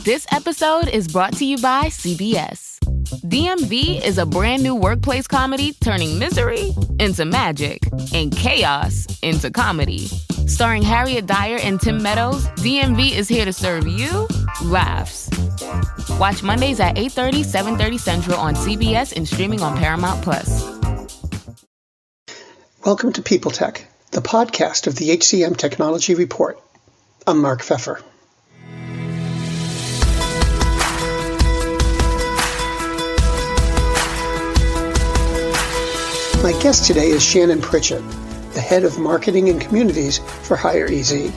This episode is brought to you by CBS. DMV is a brand new workplace comedy turning misery into magic and chaos into comedy. Starring Harriet Dyer and Tim Meadows, DMV is here to serve you laughs. Watch Mondays at 8:30, 7:30 Central on CBS and streaming on Paramount+. Welcome to People Tech, the podcast of the HCM Technology Report. I'm Mark Pfeffer. My guest today is Shannon Pritchett, the head of marketing and communities for hireEZ.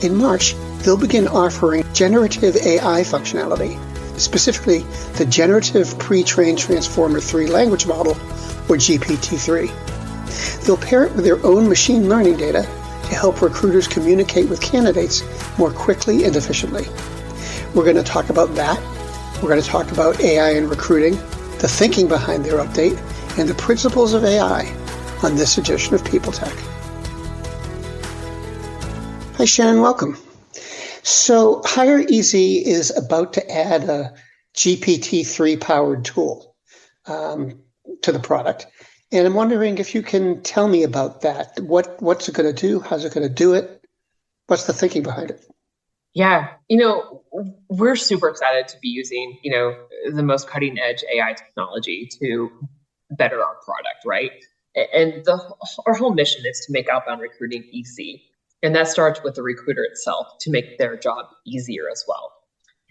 In March, they'll begin offering generative AI functionality, specifically the Generative Pre-trained Transformer 3 language model, or GPT-3. They'll pair it with their own machine learning data to help recruiters communicate with candidates more quickly and efficiently. We're going to talk about that. We're going to talk about AI and recruiting, the thinking behind their update, and the principles of AI on this edition of People Tech. Hi, Shannon. Welcome. So hireEZ is about to add a GPT-3 powered tool to the product. And I'm wondering if you can tell me about that. What's it going to do? How's it going to do it? What's the thinking behind it? Yeah, we're super excited to be using, the most cutting edge AI technology to better our product, right? And our whole mission is to make outbound recruiting easy. And that starts with the recruiter itself to make their job easier as well.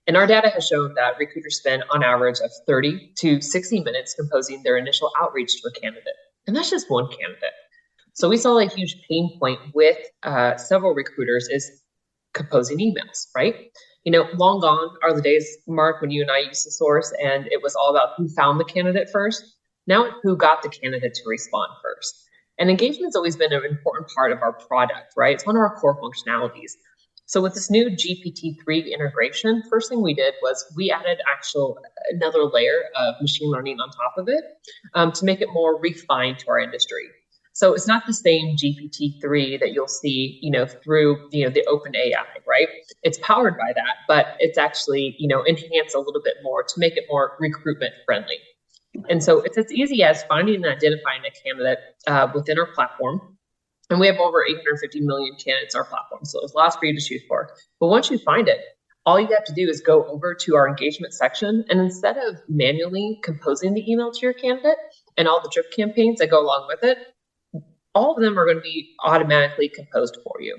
And our data has shown that recruiters spend on average of 30 to 60 minutes composing their initial outreach to a candidate. And that's just one candidate. So we saw a huge pain point with several recruiters is composing emails, right? Long gone are the days, Mark, when you and I used to source and it was all about who found the candidate first. Now it's who got the candidate to respond first. And engagement's always been an important part of our product, right? It's one of our core functionalities. So with this new GPT-3 integration, first thing we did was we added another layer of machine learning on top of it to make it more refined to our industry. So it's not the same GPT-3 that you'll see, through, the OpenAI, right? It's powered by that, but it's actually, enhanced a little bit more to make it more recruitment friendly. And so it's as easy as finding and identifying a candidate within our platform. And we have over 850 million candidates on our platform. So there's lots for you to choose for. But once you find it, all you have to do is go over to our engagement section. And instead of manually composing the email to your candidate and all the drip campaigns that go along with it, all of them are going to be automatically composed for you.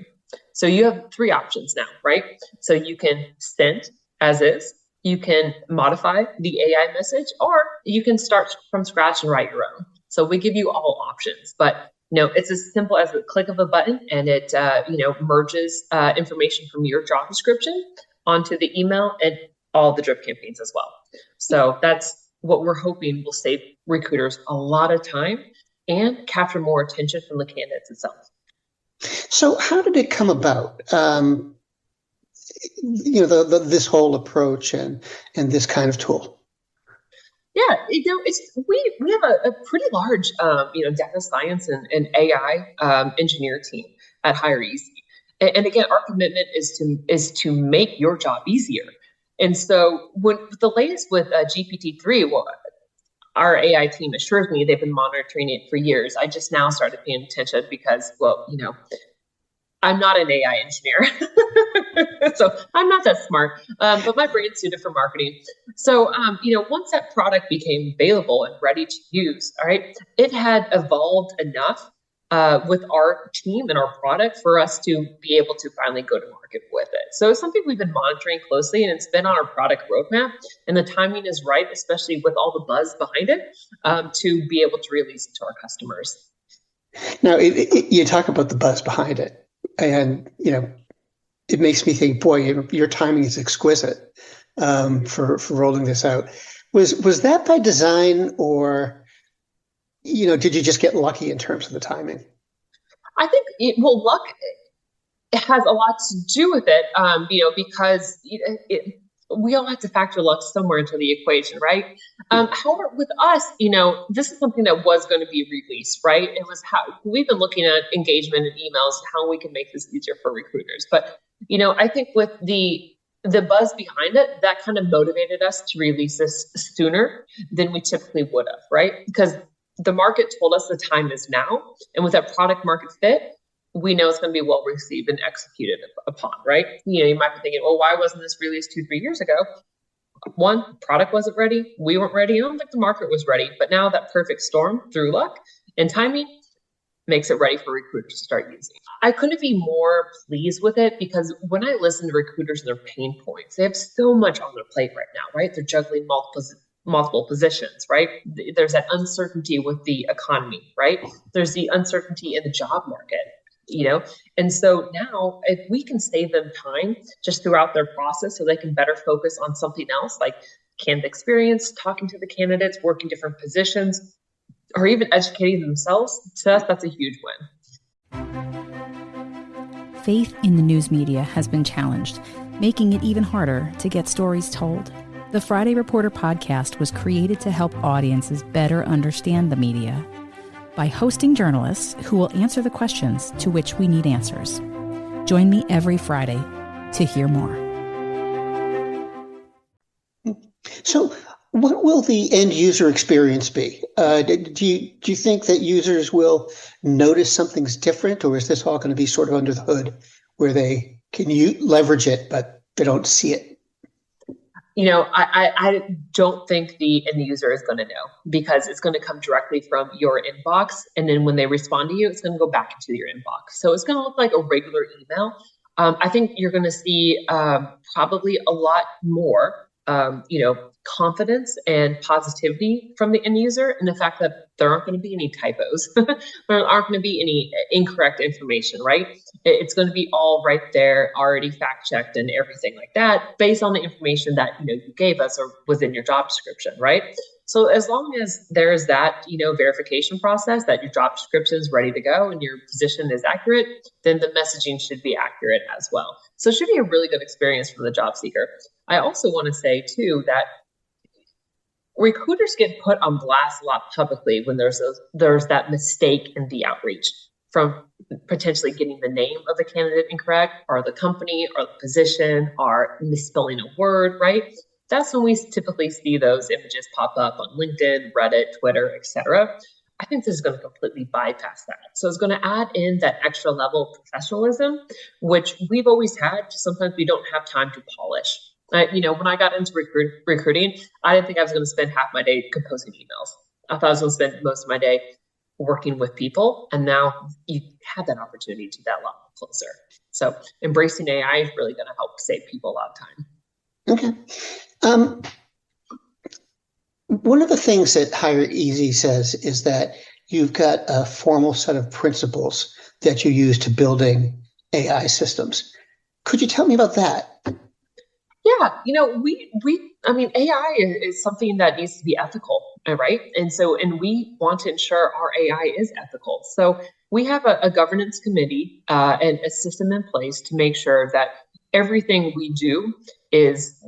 So you have three options now, right? So you can send as is. You can modify the AI message, or you can start from scratch and write your own. So we give you all options, but it's as simple as a click of a button, and it merges information from your job description onto the email and all the drip campaigns as well. So that's what we're hoping will save recruiters a lot of time and capture more attention from the candidates itself. So how did it come about? This whole approach and this kind of tool? Yeah, we have a pretty large data science and AI engineer team at hireEZ, and again, our commitment is to make your job easier. And so when the latest with GPT-3, well, our AI team assures me they've been monitoring it for years. I just now started paying attention because, I'm not an AI engineer, so I'm not that smart, but my brain's suited for marketing. So, once that product became available and ready to use, all right, it had evolved enough with our team and our product for us to be able to finally go to market with it. So it's something we've been monitoring closely, and it's been on our product roadmap, and the timing is right, especially with all the buzz behind it, to be able to release it to our customers. Now, you talk about the buzz behind it. And, it makes me think, boy, your timing is exquisite for rolling this out. Was that by design, or, did you just get lucky in terms of the timing? I think, luck has a lot to do with it, because we all have to factor luck somewhere into the equation, right? However, with us, this is something that was going to be released, right? It was how we've been looking at engagement and emails, how we can make this easier for recruiters. But, I think with the the buzz behind it, that kind of motivated us to release this sooner than we typically would have, right? Because the market told us the time is now. And with that product market fit, we know it's going to be well received and executed upon, right? You might be thinking, well, why wasn't this released 2-3 years ago? One, product wasn't ready. We weren't ready. I don't think the market was ready. But now that perfect storm through luck and timing makes it ready for recruiters to start using. I couldn't be more pleased with it because when I listen to recruiters and their pain points, they have so much on their plate right now, right? They're juggling multiple positions, right? There's that uncertainty with the economy, right? There's the uncertainty in the job market, And so now if we can save them time just throughout their process so they can better focus on something else like candidate experience, talking to the candidates, working different positions, or even educating themselves, to us, that's a huge win. Faith in the news media has been challenged, making it even harder to get stories told. The Friday Reporter podcast was created to help audiences better understand the media by hosting journalists who will answer the questions to which we need answers. Join me every Friday to hear more. So what will the end user experience be? Do you think that users will notice something's different, or is this all going to be sort of under the hood where they can leverage it, but they don't see it? I don't think the end user is going to know because it's going to come directly from your inbox. And then when they respond to you, it's going to go back into your inbox. So it's going to look like a regular email. I think you're going to see probably a lot more, confidence and positivity from the end user, and the fact that there aren't going to be any typos, there aren't going to be any incorrect information, right? It's going to be all right there, already fact checked and everything like that, based on the information that you gave us or was in your job description, right? So as long as there is that verification process that your job description is ready to go and your position is accurate, then the messaging should be accurate as well. So it should be a really good experience for the job seeker. I also want to say too that recruiters get put on blast a lot publicly when there's that mistake in the outreach, from potentially getting the name of the candidate incorrect, or the company, or the position, or misspelling a word, right? That's when we typically see those images pop up on LinkedIn, Reddit, Twitter, etc. I think this is going to completely bypass that. So it's going to add in that extra level of professionalism, which we've always had, just sometimes we don't have time to polish. When I got into recruiting, I didn't think I was going to spend half my day composing emails. I thought I was going to spend most of my day working with people. And now you have that opportunity to that lot closer. So embracing AI is really going to help save people a lot of time. Okay. One of the things that hireEZ says is that you've got a formal set of principles that you use to building AI systems. Could you tell me about that? Yeah, AI is something that needs to be ethical, right? And we want to ensure our AI is ethical. So we have a governance committee and a system in place to make sure that everything we do is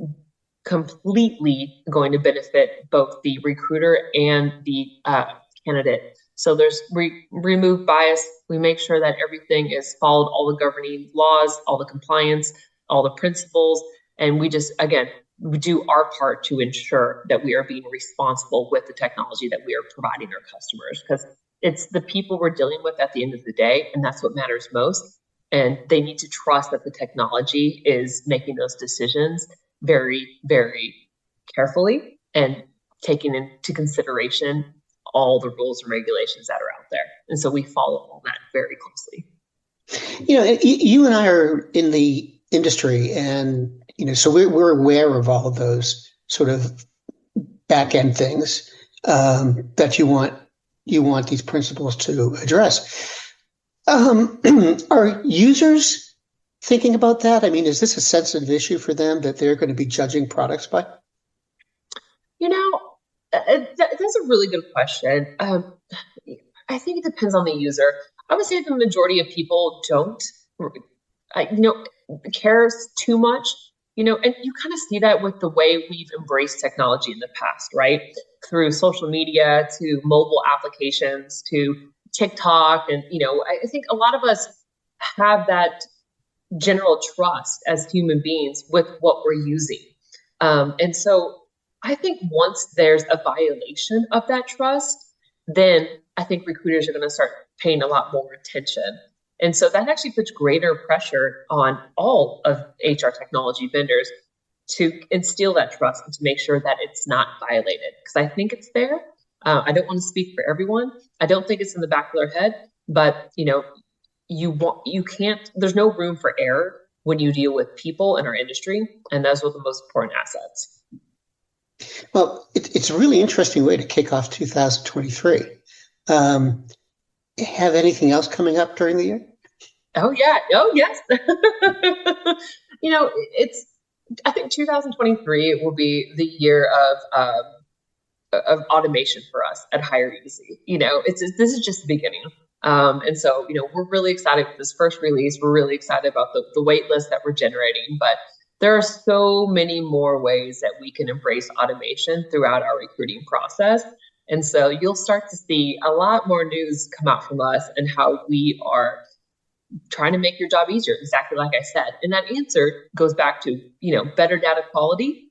completely going to benefit both the recruiter and the candidate. So there's remove bias. We make sure that everything is followed, all the governing laws, all the compliance, all the principles. And we do our part to ensure that we are being responsible with the technology that we are providing our customers, because it's the people we're dealing with at the end of the day, and that's what matters most. And they need to trust that the technology is making those decisions very, very carefully and taking into consideration all the rules and regulations that are out there. And so we follow all that very closely. You and I are in the industry, and so we're aware of all of those sort of back end things that you want these principles to address. Are users thinking about that? I mean, is this a sensitive issue for them that they're going to be judging products by? That's a really good question. I think it depends on the user. I would say the majority of people don't care too much, and you kind of see that with the way we've embraced technology in the past, right? Through social media, to mobile applications, to TikTok. And, I think a lot of us have that general trust as human beings with what we're using. And so I think once there's a violation of that trust, then I think recruiters are going to start paying a lot more attention. And so that actually puts greater pressure on all of HR technology vendors to instill that trust and to make sure that it's not violated. Because I think it's there. I don't want to speak for everyone. I don't think it's in the back of their head, but you can't, there's no room for error when you deal with people in our industry. And those are the most important assets. Well, it's a really interesting way to kick off 2023. Have anything else coming up during the year? Oh, yeah. Oh, yes. I think 2023 will be the year of automation for us at hireEZ. This is just the beginning. And so, we're really excited with this first release. We're really excited about the wait list that we're generating, but there are so many more ways that we can embrace automation throughout our recruiting process. And so you'll start to see a lot more news come out from us and how we are trying to make your job easier, exactly like I said. And that answer goes back to, better data quality,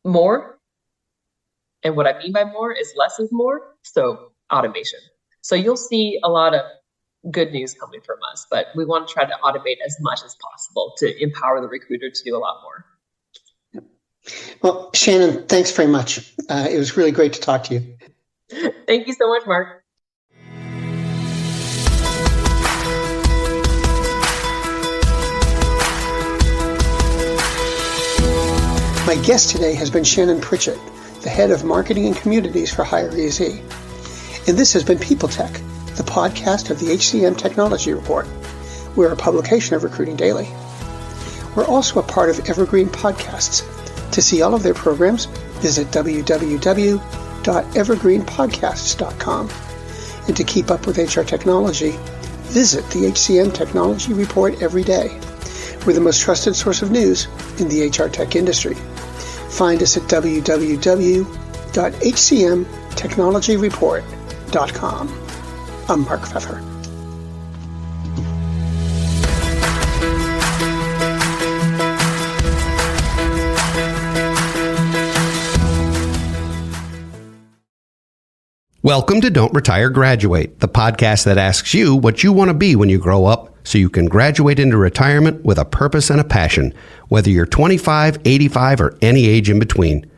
more. And what I mean by more is less is more. So automation. So you'll see a lot of good news coming from us, but we want to try to automate as much as possible to empower the recruiter to do a lot more. Well, Shannon, thanks very much. It was really great to talk to you. Thank you so much, Mark. My guest today has been Shannon Pritchett, the head of marketing and communities for hireEZ. And this has been People Tech, the podcast of the HCM Technology Report. We're a publication of Recruiting Daily. We're also a part of Evergreen Podcasts. To see all of their programs, visit www.evergreenpodcasts.com. And to keep up with HR technology, visit the HCM Technology Report every day. We're the most trusted source of news in the HR tech industry. Find us at www.hcmtechnologyreport.com. I'm Mark Pfeffer. Welcome to Don't Retire, Graduate, the podcast that asks you what you want to be when you grow up so you can graduate into retirement with a purpose and a passion, whether you're 25, 85, or any age in between.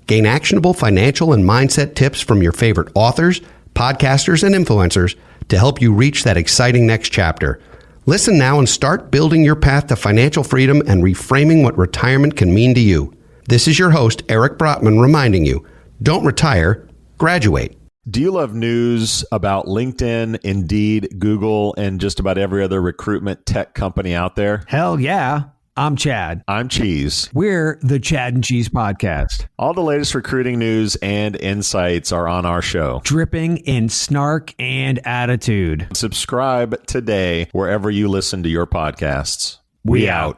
Gain actionable financial and mindset tips from your favorite authors, podcasters, and influencers to help you reach that exciting next chapter. Listen now and start building your path to financial freedom and reframing what retirement can mean to you. This is your host, Eric Brotman, reminding you, don't retire, graduate. Do you love news about LinkedIn, Indeed, Google, and just about every other recruitment tech company out there? Hell yeah. I'm Chad. I'm Cheese. We're the Chad and Cheese Podcast. All the latest recruiting news and insights are on our show. Dripping in snark and attitude. Subscribe today wherever you listen to your podcasts. We out.